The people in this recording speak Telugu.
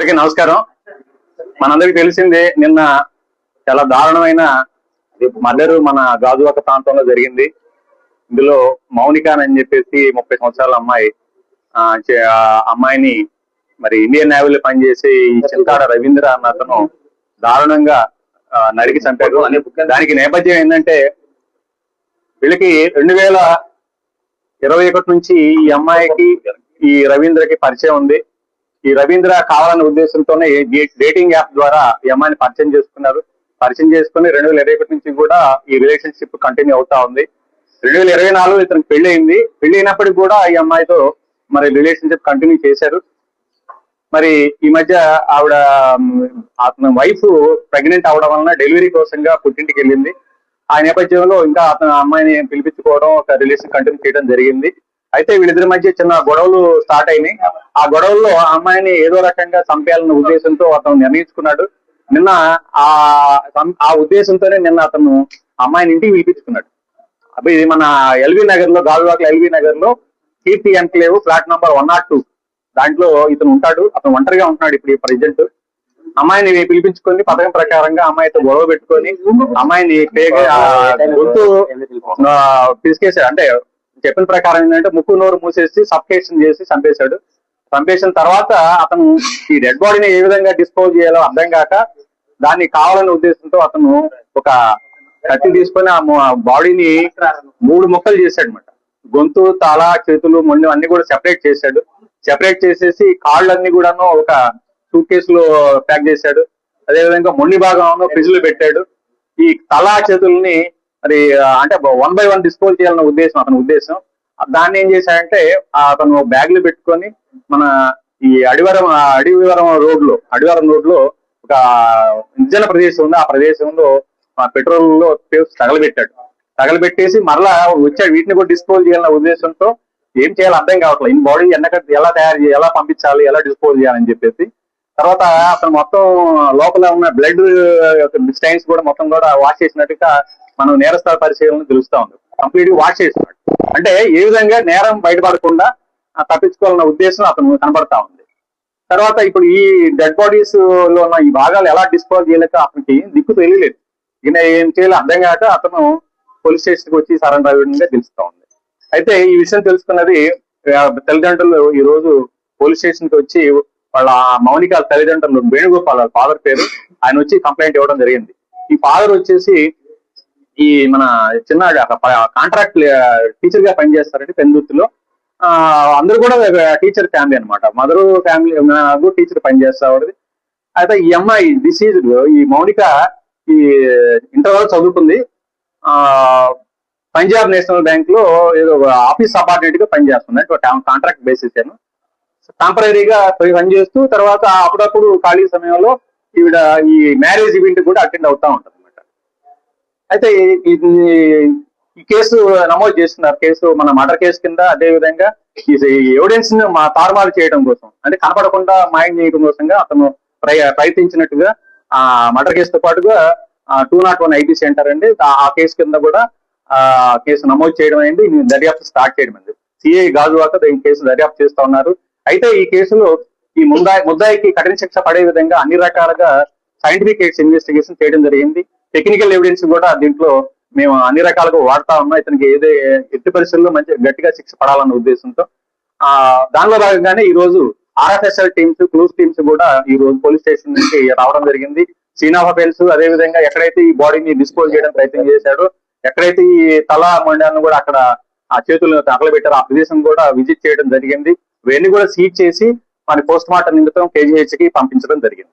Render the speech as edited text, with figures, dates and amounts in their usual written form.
అందరికీ నమస్కారం. మనందరికి తెలిసిందే, నిన్న చాలా దారుణమైన మర్డర్ మన గాజువాక ప్రాంతంలో జరిగింది. ఇందులో మౌనిక అని చెప్పేసి 30 సంవత్సరాల అమ్మాయి అమ్మాయిని మరి ఇండియన్ నేవీలో పనిచేసి చింతాడ రవీంద్ర అన్న అతను దారుణంగా నరికి చంపాడు. దానికి నేపథ్యం ఏంటంటే, వీళ్ళకి 2021 నుంచి ఈ అమ్మాయికి ఈ రవీంద్రకి పరిచయం ఉంది. ఈ రవీంద్ర కావాలనే ఉద్దేశంతోనే డేటింగ్ యాప్ ద్వారా ఈ అమ్మాయిని పరిచయం చేసుకున్నారు. పరిచయం చేసుకుని 2021 నుంచి కూడా ఈ రిలేషన్షిప్ కంటిన్యూ అవుతా ఉంది. 2024 ఇతనికి పెళ్లి అయింది. పెళ్లి అయినప్పటికీ కూడా ఈ అమ్మాయితో మరి రిలేషన్షిప్ కంటిన్యూ చేశారు. మరి ఈ మధ్య ఆవిడ అతని వైఫ్ ప్రెగ్నెంట్ అవడం వలన డెలివరీ కోసంగా పుట్టింటికి వెళ్ళింది. ఆ నేపథ్యంలో ఇంకా అతను అమ్మాయిని పిలిపించుకోవడం, ఒక రిలేషన్ కంటిన్యూ చేయడం జరిగింది. అయితే వీళ్ళిద్దరి మధ్య చిన్న గొడవలు స్టార్ట్ అయినాయి. ఆ గొడవల్లో ఆ అమ్మాయిని ఏదో రకంగా చంపేయాలన్న ఉద్దేశంతో అతను నిర్ణయించుకున్నాడు. నిన్న ఆ ఉద్దేశంతోనే నిన్న అతను అమ్మాయిని ఇంటికి పిలిపించుకున్నాడు. అప్పుడు ఇది మన ఎల్బీ నగర్ లో, గాజువాక ఎల్బీ నగర్ లో కీర్తి ఎన్క్లేవ్ ఫ్లాట్ నంబర్ 102 దాంట్లో ఇతను ఉంటాడు. అతను ఒంటరిగా ఉంటున్నాడు ఇప్పుడు ప్రెసిడెంట్. అమ్మాయిని పిలిపించుకొని పథకం ప్రకారంగా అమ్మాయితో గొడవ పెట్టుకొని అమ్మాయిని గొంతు పిసికేశాడు. అంటే చెప్పిన ప్రకారం ఏంటంటే ముక్కు నోరు మూసేసి సఫకేషన్ చేసి చంపేశాడు. చంపేసిన తర్వాత అతను ఈ డెడ్ బాడీని ఏ విధంగా డిస్పోజ్ చేయాలో అర్థం కాక దాన్ని కావాలనే ఉద్దేశంతో అతను ఒక కత్తి తీసుకొని ఆ బాడీని 3 ముక్కలు చేశాడు అనమాట. గొంతు, తల, చేతులు, మొండి అన్ని కూడా సెపరేట్ చేశాడు. సెపరేట్ చేసేసి కాళ్ళన్నీ కూడాను ఒక సూట్ కేసులో ప్యాక్ చేశాడు. అదేవిధంగా మొండి భాగంలో ఫ్రిడ్జ్ లో పెట్టాడు. ఈ తల, చేతుల్ని మరి అంటే 1 by 1 డిస్పోజ్ చేయాలన్న ఉద్దేశం అతని ఉద్దేశం. దాన్ని ఏం చేశాడంటే అతను బ్యాగ్ లో పెట్టుకొని మన ఈ అడివివరం రోడ్ లో ఒక నిర్జన ప్రదేశం ఉంది. ఆ ప్రదేశంలో పెట్రోల్ లో తగలబెట్టేసి మరలా వచ్చాడు. వీటిని కూడా డిస్పోజ్ చేయాలన్న ఉద్దేశంతో ఏం చేయాలో అర్థం కావట్లేదు. ఈ బాడీ ఎలా తయారు చేయాలి, ఎలా పంపించాలి, ఎలా డిస్పోజ్ చేయాలని చెప్పేసి తర్వాత అతను మొత్తం లోపల ఉన్న బ్లడ్ స్టైన్స్ కూడా మొత్తం కూడా వాష్ చేసినట్టుగా మనం నేరస్థల పరిశీలన తెలుస్తా ఉంది. కంప్లీట్ గా వాష్ చేస్తున్నాడు. అంటే ఏ విధంగా నేరం బయటపడకుండా తప్పించుకోవాలన్న ఉద్దేశం అతను కనబడతా ఉంది. తర్వాత ఇప్పుడు ఈ డెడ్ బాడీస్ లో ఉన్న ఈ భాగాలు ఎలా డిస్పోజ్ చేయలేక అతనికి దిక్కు తెలియలేదు. ఈయన ఏం చేయాలో అర్థం కాక అతను పోలీస్ స్టేషన్ కి వచ్చి సరెండర్ అవ్వడంగా తెలుస్తా ఉంది. అయితే ఈ విషయం తెలుసుకున్నది తల్లిదండ్రులు ఈ రోజు పోలీస్ స్టేషన్ కి వచ్చి వాళ్ళ మౌనిక తల్లిదండ్రులు వేణుగోపాల్ వాళ్ళ ఫాదర్ పేరు, ఆయన వచ్చి కంప్లైంట్ ఇవ్వడం జరిగింది. ఈ ఫాదర్ వచ్చేసి ఈ మన చిన్న కాంట్రాక్ట్ టీచర్ గా పనిచేస్తారంటే పెందుర్తిలో. అందరూ కూడా టీచర్ ఫ్యామిలీ అనమాట. మదర్ ఫ్యామిలీ టీచర్ పనిచేస్తారు. అయితే ఈ అమ్మాయి డిసీజ్డ్ ఈ మౌనిక ఈ ఇంటర్ వరకు చదువుకుంది. పంజాబ్ నేషనల్ బ్యాంక్ లో ఏదో ఆఫీస్ సబార్డినేట్ గా పనిచేస్తుంది. కాంట్రాక్ట్ బేసిస్ టెంపరీగా పనిచేస్తూ తర్వాత అప్పుడప్పుడు ఖాళీ సమయంలో ఈవిడ ఈ మ్యారేజ్ ఈవెంట్ కూడా అటెండ్ అవుతా ఉంటుంది అనమాట. అయితే ఈ కేసు నమోదు చేస్తున్నారు. కేసు మన మర్డర్ కేసు కింద. అదే విధంగా ఈ ఎవిడెన్స్ ని తారుమారు చేయడం కోసం, అంటే కనపడకుండా మాయం చేయడం కోసంగా అతను ప్రయత్నించినట్టుగా ఆ మర్డర్ కేసుతో పాటుగా 201 ఐపీసీ అంటారు అండి. ఆ కేసు కింద కూడా కేసు నమోదు చేయడం అయింది. దర్యాప్తు స్టార్ట్ చేయడం అయింది. సిఐ గాజువాక ఈ కేసు దర్యాప్తు చేస్తా ఉన్నారు. అయితే ఈ కేసులో ఈ ముద్దాయికి కఠిన శిక్ష పడే విధంగా అన్ని రకాలుగా సైంటిఫిక్ ఇన్వెస్టిగేషన్ చేయడం జరిగింది. టెక్నికల్ ఎవిడెన్స్ కూడా దీంట్లో మేము అన్ని రకాలుగా వాడుతా ఉన్నాం. ఇతనికి ఎట్టి పరిస్థితుల్లో మంచి గట్టిగా శిక్ష పడాలన్న ఉద్దేశంతో దానిలో భాగంగానే ఈ రోజు ఆర్ఎఫ్ఎస్ఎల్ టీమ్స్, క్లూస్ టీమ్స్ కూడా ఈ రోజు పోలీస్ స్టేషన్ నుంచి రావడం జరిగింది. సీన్ ఆఫ్ అఫెన్స్ అదేవిధంగా ఎక్కడైతే ఈ బాడీని డిస్పోజ్ చేయడం ప్రయత్నం చేశాడో, ఎక్కడైతే ఈ తల మొండాన్ని కూడా అక్కడ ఆ చేతులను తగలబెట్టారో ఆ ప్రదేశం కూడా విజిట్ చేయడం జరిగింది. ఇవన్నీ కూడా సీజ్ చేసి మన పోస్ట్ మార్టం నిమిత్తం KGH కి పంపించడం జరిగింది.